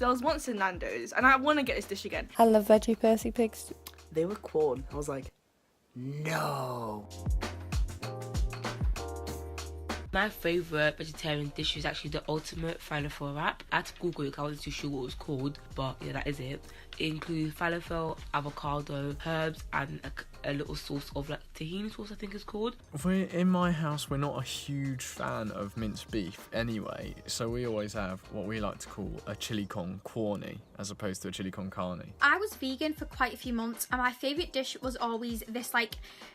There was once in Nando's, and I want to get this dish again. I love veggie Percy pigs. They were corn. I was like, no. My favourite vegetarian dish is actually the ultimate falafel wrap. I had to Google it, I wasn't too sure what it was called, but yeah, that is it. It includes falafel, avocado, herbs, and a little sauce of like tahini sauce, I think it's called. In my house, we're not a huge fan of minced beef anyway, so we always have what we like to call a chili con carne as opposed to a chili con carne. I was vegan for quite a few months, and my favourite dish was always this like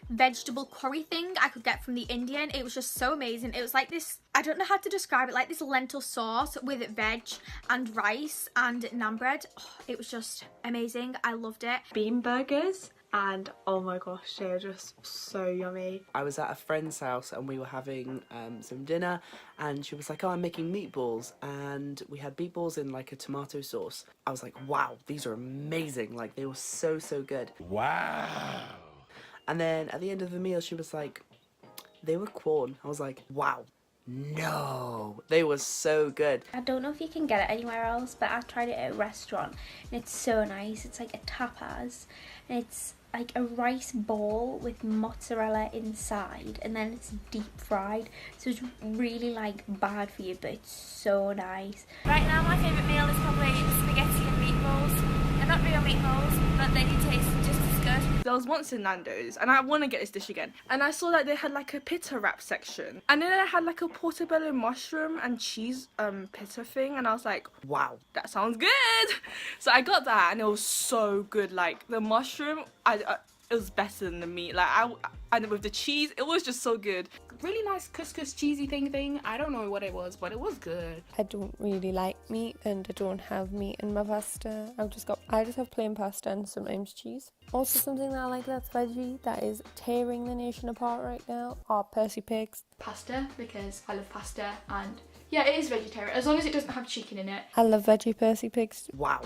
vegetable curry thing I could get from the Indian. It was just so amazing. It was like this, I don't know how to describe it, like this lentil sauce with veg and rice and naan bread. Oh, it was just amazing. I loved it. Bean burgers, and oh my gosh, they are just so yummy. I was at a friend's house and we were having some dinner, and she was like, oh, I'm making meatballs, and we had meatballs in like a tomato sauce. I was like, wow, these are amazing. Like, they were so good. Wow. And then at the end of the meal, she was like, they were corn. I was like, wow, no, they were so good. I don't know if you can get it anywhere else, but I've tried it at a restaurant and it's so nice. It's like a tapas, and it's like a rice ball with mozzarella inside, and then it's deep fried, so it's really like bad for you, but it's so nice. Right now my favourite meal is probably spaghetti and meatballs. They're not real meatballs, but they do taste just as good. There was once in Nando's, and I want to get this dish again, and I saw that they had like a pita wrap section, and then they had like a portobello mushroom and cheese pita thing, and I was like, wow, that sounds good. So I got that, and it was so good. Like the mushroom, it was better than the meat. Like and with the cheese, it was just so good. Really nice couscous cheesy thing. I don't know what it was, but it was good. I don't really like meat, and I don't have meat in my pasta. I just have plain pasta and sometimes cheese. Also, something that I like that's veggie that is tearing the nation apart right now are Percy pigs. Pasta, because I love pasta, and yeah, it is vegetarian as long as it doesn't have chicken in it. I love veggie Percy pigs. Wow.